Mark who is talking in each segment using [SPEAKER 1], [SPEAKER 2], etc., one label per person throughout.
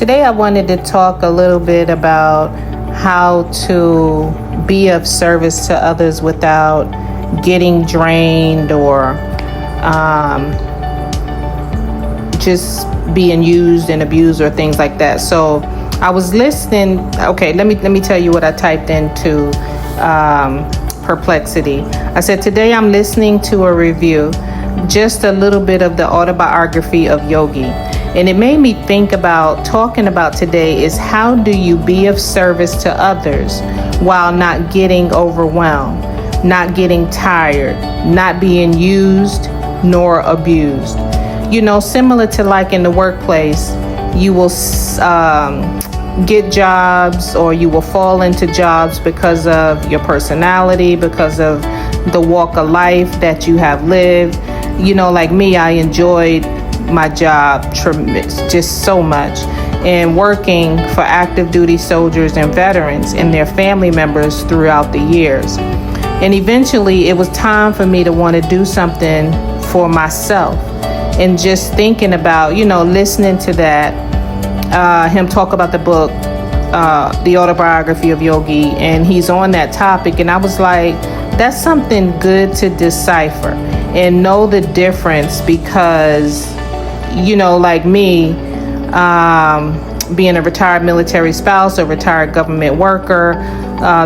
[SPEAKER 1] Today I wanted to talk a little bit about how to be of service to others without getting drained or just being used and abused or things like that. So I was listening. Okay, let me tell you what I typed into Perplexity. I said, today I'm listening to a review, just a little bit of the autobiography of Yogi. And it made me think about talking about today is how do you be of service to others while not getting overwhelmed, not getting tired, not being used nor abused. You know, similar to like in the workplace, you will get jobs or you will fall into jobs because of your personality, because of the walk of life that you have lived. You know, like me, I enjoyed my job just so much, and working for active duty soldiers and veterans and their family members throughout the years. And eventually it was time for me to want to do something for myself. And just thinking about, you know, listening to that, him talk about the book, the autobiography of Yogi, and he's on that topic. And I was like, that's something good to decipher and know the difference, because you know, like me, being a retired military spouse, a retired government worker,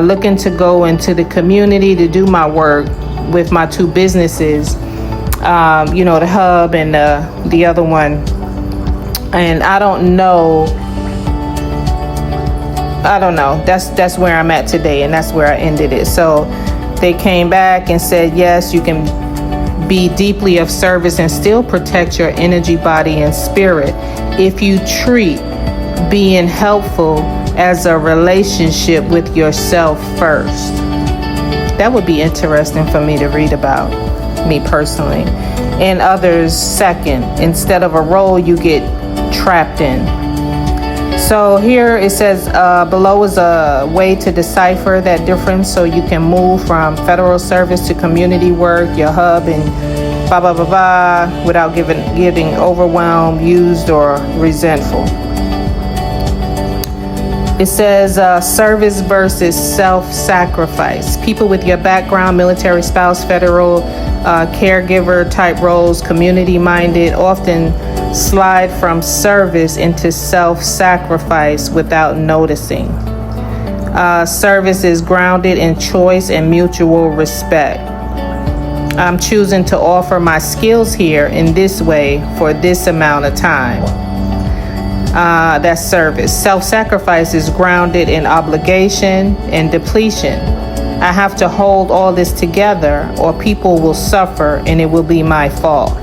[SPEAKER 1] looking to go into the community to do my work with my two businesses, you know, the Hub and the other one. And I don't know. That's where I'm at today, and that's where I ended it. So they came back and said, yes, you can be deeply of service and still protect your energy, body, and spirit if you treat being helpful as a relationship with yourself first. That would be interesting for me to read about, me personally, and others second, instead of a role you get trapped in. So here it says below is a way to decipher that difference, so you can move from federal service to community work, your hub, and blah, blah, blah, blah, without getting overwhelmed, used, or resentful. It says service versus self-sacrifice. People with your background, military spouse, federal caregiver type roles, community-minded, often slide from service into self-sacrifice without noticing. Service is grounded in choice and mutual respect. I'm choosing to offer my skills here in this way for this amount of time. That's service. Self-sacrifice is grounded in obligation and depletion. I have to hold all this together or people will suffer and it will be my fault.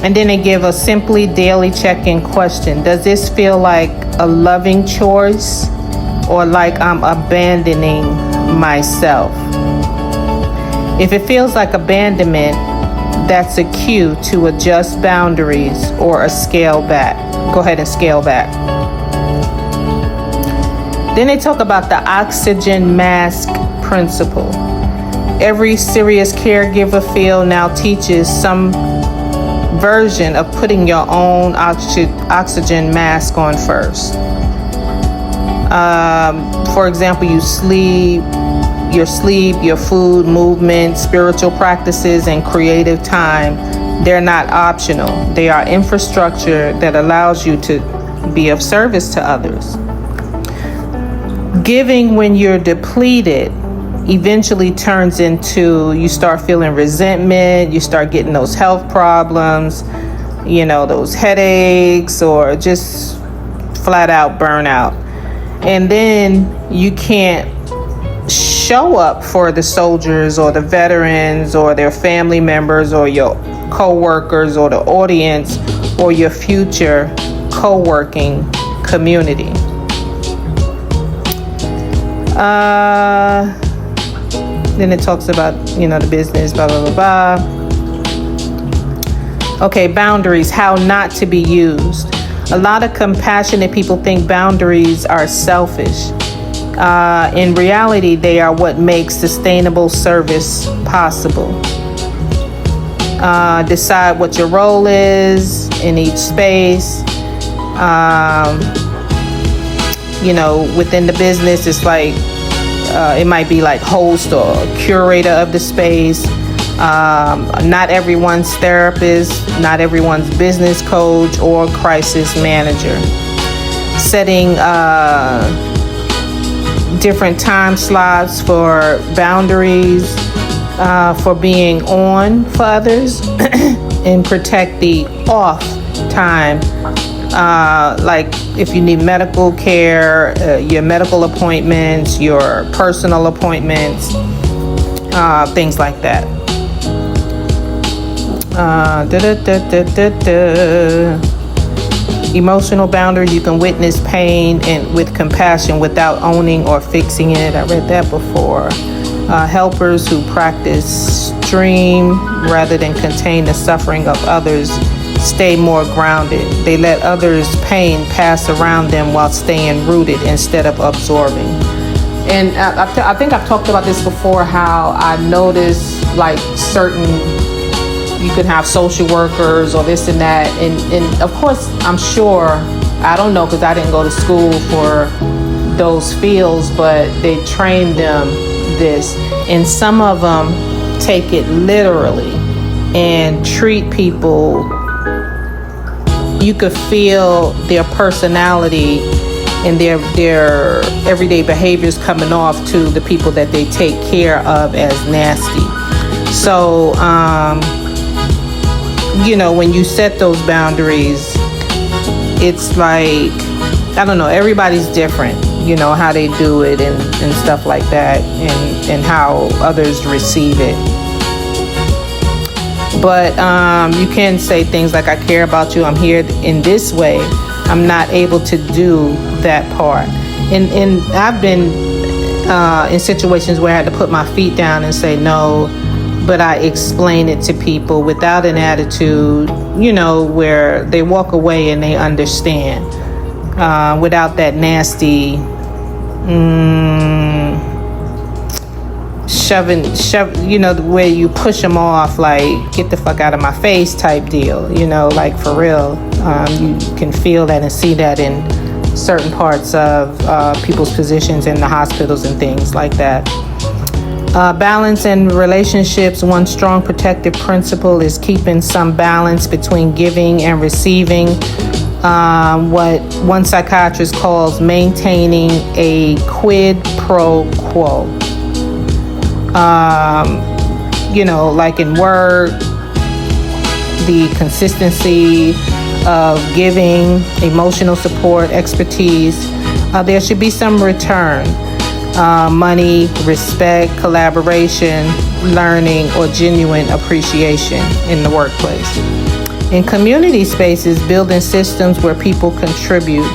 [SPEAKER 1] And then they give a simply daily check-in question. Does this feel like a loving choice or like I'm abandoning myself? If it feels like abandonment, that's a cue to adjust boundaries or a scale back. Go ahead and scale back. Then they talk about the oxygen mask principle. Every serious caregiver field now teaches some version of putting your own oxygen mask on first. For example, your sleep, your food, movement, spiritual practices, and creative time, they're not optional. They are infrastructure that allows you to be of service to others. Giving when you're depleted eventually turns into, you start feeling resentment, you start getting those health problems, you know, those headaches, or just flat out burnout. And then you can't show up for the soldiers or the veterans or their family members or your co-workers or the audience or your future co-working community. Then it talks about, you know, the business, blah, blah, blah, blah. Okay, boundaries, how not to be used. A lot of compassionate people think boundaries are selfish. In reality, they are what makes sustainable service possible. Decide what your role is. in each space. Within the business, it's like it might be like host or curator of the space. Not everyone's therapist, not everyone's business coach or crisis manager. Setting different time slots for boundaries, for being on for others, and protect the off time. Like if you need medical care, your medical appointments, your personal appointments, things like that. Emotional boundaries, you can witness pain and with compassion without owning or fixing it. I read that before. Helpers who practice stream rather than contain the suffering of others stay more grounded. They let others' pain pass around them while staying rooted instead of absorbing. And I think I've talked about this before, how I notice like certain, you could have social workers or this and that. And of course, I'm sure, I don't know because I didn't go to school for those fields, but they train them this. And some of them take it literally and treat people. You could feel their personality and their everyday behaviors coming off to the people that they take care of as nasty. So, when you set those boundaries, it's like, I don't know, everybody's different, how they do it and stuff like that, and how others receive it. But you can say things like, I care about you, I'm here in this way. I'm not able to do that part. And I've been in situations where I had to put my feet down and say no, but I explain it to people without an attitude, where they walk away and they understand, without that nasty shove, where you push them off, like, get the fuck out of my face type deal, like for real. You can feel that and see that in certain parts of people's positions in the hospitals and things like that. Balance in relationships. One strong protective principle is keeping some balance between giving and receiving. What one psychiatrist calls maintaining a quid pro quo. Like in work, the consistency of giving, emotional support, expertise, there should be some return. Money, respect, collaboration, learning, or genuine appreciation in the workplace. In community spaces, building systems where people contribute,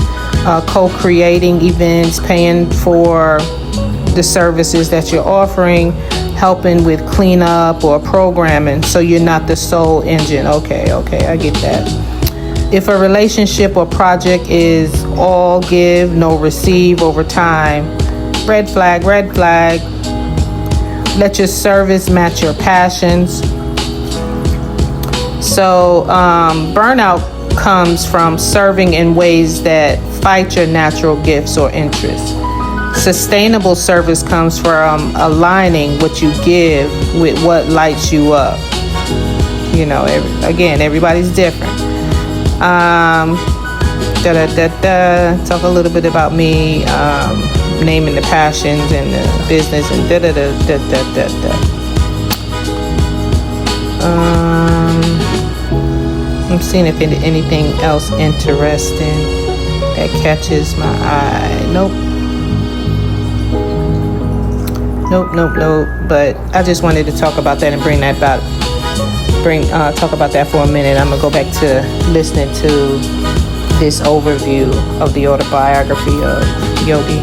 [SPEAKER 1] co-creating events, paying for the services that you're offering, helping with cleanup or programming, so you're not the sole engine. Okay, I get that. If a relationship or project is all give, no receive over time, red flag. Let your service match your passions. So burnout comes from serving in ways that fight your natural gifts or interests. Sustainable service comes from aligning what you give with what lights you up. Everybody's different. Talk a little bit about me, naming the passions and the business and I'm seeing if anything else interesting that catches my eye. Nope. But I just wanted to talk about that and talk about that for a minute. I'm gonna go back to listening to this overview of the autobiography of Yogi.